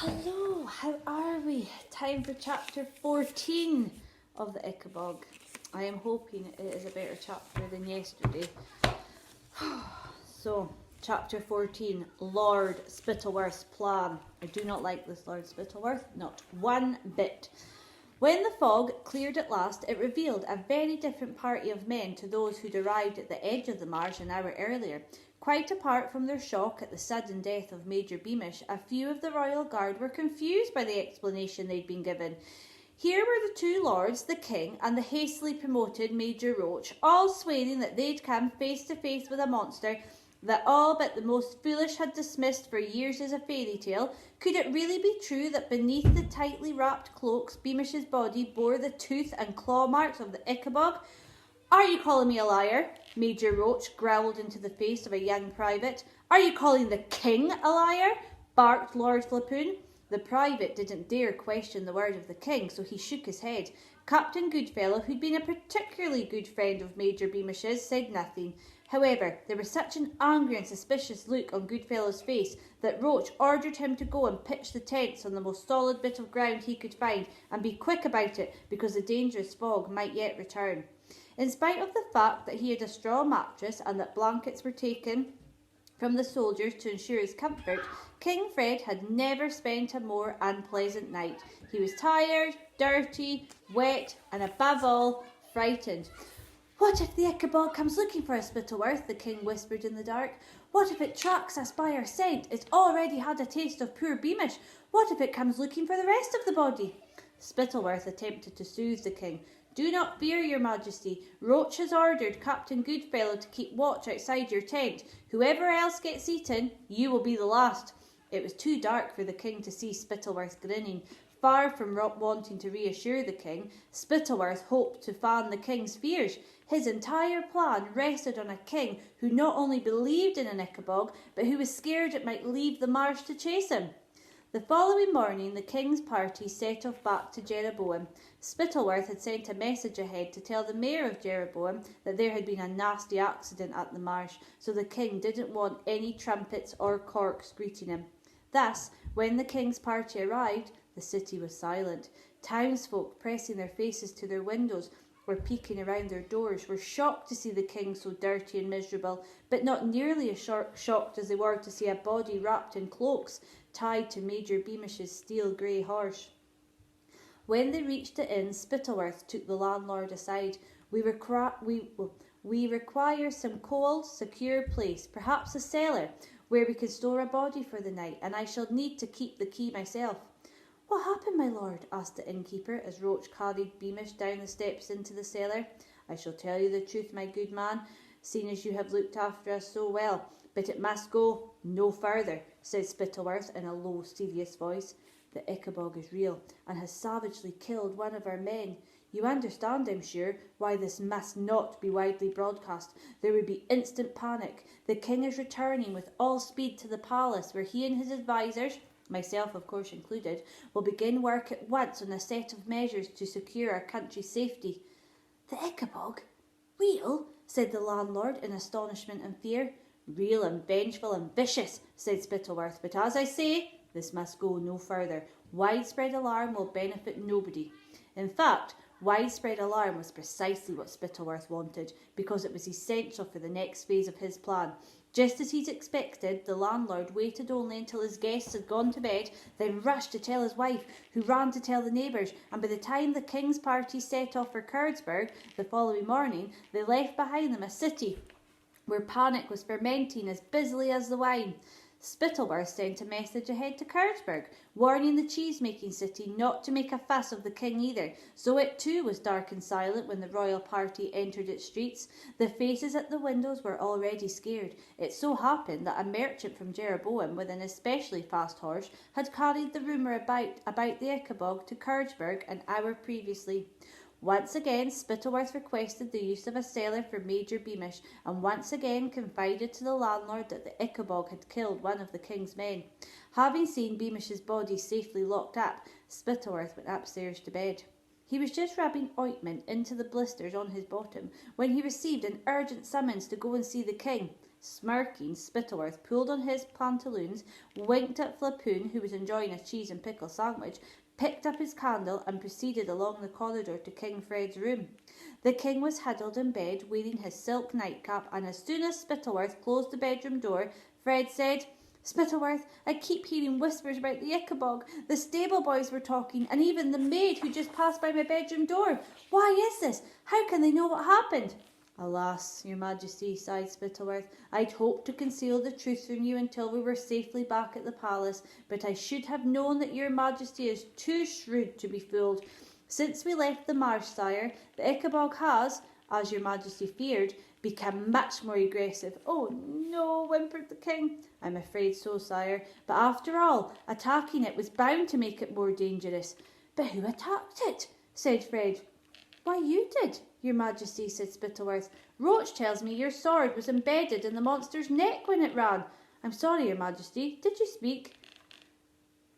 Hello, how are we? Time for chapter 14 of the Ickabog. I am hoping it is a better chapter than yesterday. So, chapter 14, Lord Spittleworth's plan. I do not like this Lord Spittleworth, not one bit. When the fog cleared at last, it revealed a very different party of men to those who'd arrived at the edge of the marsh an hour earlier. Quite apart from their shock at the sudden death of Major Beamish, a few of the Royal Guard were confused by the explanation they'd been given. Here were the two lords, the king, and the hastily promoted Major Roach, all swearing that they'd come face to face with a monster that all but the most foolish had dismissed for years as a fairy tale. Could it really be true that beneath the tightly wrapped cloaks Beamish's body bore the tooth and claw marks of the Ickabog? "Are you calling me a liar?" Major Roach growled into the face of a young private. "Are you calling the king a liar?" barked Lord Flapoon. The private didn't dare question the word of the king, so he shook his head. Captain Goodfellow, who'd been a particularly good friend of Major Beamish's, said nothing. However, there was such an angry and suspicious look on Goodfellow's face that Roach ordered him to go and pitch the tents on the most solid bit of ground he could find, and be quick about it, because the dangerous fog might yet return. In spite of the fact that he had a straw mattress and that blankets were taken from the soldiers to ensure his comfort, King Fred had never spent a more unpleasant night. He was tired, dirty, wet, and above all, frightened. "What if the Ickabog comes looking for us, Spittleworth?" the king whispered in the dark. "What if it tracks us by our scent? It's already had a taste of poor Beamish. What if it comes looking for the rest of the body?" Spittleworth attempted to soothe the king. "Do not fear, your majesty. Roach has ordered Captain Goodfellow to keep watch outside your tent. Whoever else gets eaten, you will be the last." It was too dark for the king to see Spittleworth grinning. Far from wanting to reassure the king, Spittleworth hoped to fan the king's fears. His entire plan rested on a king who not only believed in an Ickabog, but who was scared it might leave the marsh to chase him. The following morning, the king's party set off back to Jeroboam. Spittleworth had sent a message ahead to tell the mayor of Jeroboam that there had been a nasty accident at the marsh, so the king didn't want any trumpets or corks greeting him. Thus, when the king's party arrived, the city was silent. Townsfolk, pressing their faces to their windows or peeking around their doors, were shocked to see the king so dirty and miserable, but not nearly as shocked as they were to see a body wrapped in cloaks tied to Major Beamish's steel grey horse. When they reached the inn, Spittleworth took the landlord aside. We require some cold, secure place, perhaps a cellar, where we can store a body for the night, and I shall need to keep the key myself." "What happened, my lord?" asked the innkeeper, as Roach carried Beamish down the steps into the cellar. "I shall tell you the truth, my good man, seeing as you have looked after us so well, but it must go no further," said Spittleworth in a low, serious voice. "The Ickabog is real, and has savagely killed one of our men. You understand, I'm sure, why this must not be widely broadcast. There would be instant panic. The king is returning with all speed to the palace, where he and his advisers, myself of course included, will begin work at once on a set of measures to secure our country's safety." "The Ickabog? Real?" said the landlord in astonishment and fear. "Real and vengeful and vicious," said Spittleworth, "but as I say, this must go no further. Widespread alarm will benefit nobody." In fact, widespread alarm was precisely what Spittleworth wanted, because it was essential for the next phase of his plan. Just as he'd expected, the landlord waited only until his guests had gone to bed, then rushed to tell his wife, who ran to tell the neighbours, and by the time the king's party set off for Curdsburg the following morning, they left behind them a city where panic was fermenting as busily as the wine. Spittleworth sent a message ahead to Curdsburg, warning the cheese-making city not to make a fuss of the king either, so it too was dark and silent when the royal party entered its streets. The faces at the windows were already scared. It so happened that a merchant from Jeroboam with an especially fast horse had carried the rumour about the Ickabog to Curdsburg an hour previously. Once again, Spittleworth requested the use of a cellar for Major Beamish, and once again confided to the landlord that the Ickabog had killed one of the king's men. Having seen Beamish's body safely locked up, Spittleworth went upstairs to bed. He was just rubbing ointment into the blisters on his bottom when he received an urgent summons to go and see the king. Smirking, Spittleworth pulled on his pantaloons, winked at Flapoon, who was enjoying a cheese and pickle sandwich, picked up his candle and proceeded along the corridor to King Fred's room. The king was huddled in bed, wearing his silk nightcap, and as soon as Spittleworth closed the bedroom door, Fred said, "Spittleworth, I keep hearing whispers about the Ickabog. The stable boys were talking, and even the maid who just passed by my bedroom door. Why is this? How can they know what happened?" "Alas, your majesty," sighed Spittleworth, "I'd hoped to conceal the truth from you until we were safely back at the palace, but I should have known that your majesty is too shrewd to be fooled. Since we left the marsh, sire, the Ickabog has, as your majesty feared, become much more aggressive." "Oh no," whimpered the king. "I'm afraid so, sire, but after all, attacking it was bound to make it more dangerous." "But who attacked it?" said Fred. "Why, you did, your majesty," said Spittleworth. "Roach tells me your sword was embedded in the monster's neck when it ran." "I'm sorry, your majesty. Did you speak?"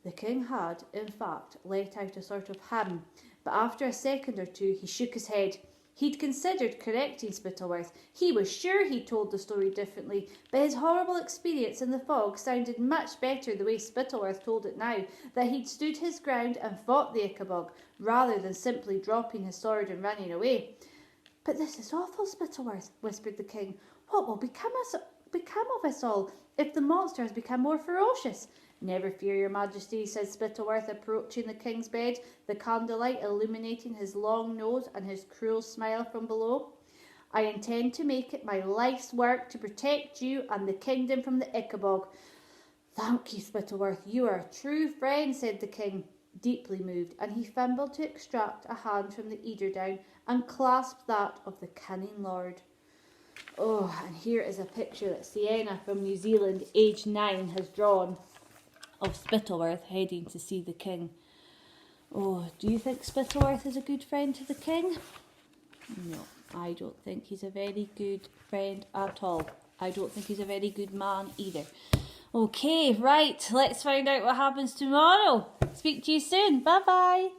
The king had, in fact, let out a sort of hum, but after a second or two he shook his head. He'd considered correcting Spittleworth. He was sure he'd told the story differently, but his horrible experience in the fog sounded much better the way Spittleworth told it now, that he'd stood his ground and fought the Ickabog, rather than simply dropping his sword and running away. "But this is awful, Spittleworth," whispered the king. "What will become of us all if the monster has become more ferocious?" "Never fear, your majesty," said Spittleworth, approaching the king's bed, the candlelight illuminating his long nose and his cruel smile from below. "I intend to make it my life's work to protect you and the kingdom from the Ickabog." "Thank you, Spittleworth, you are a true friend," said the king, deeply moved, and he fumbled to extract a hand from the eiderdown and clasped that of the cunning lord. Oh, and here is a picture that Sienna from New Zealand, age 9, has drawn of Spittleworth heading to see the king. Oh, do you think Spittleworth is a good friend to the king? No, I don't think he's a very good friend at all. I don't think he's a very good man either. Okay, right, let's find out what happens tomorrow. Speak to you soon. Bye-bye.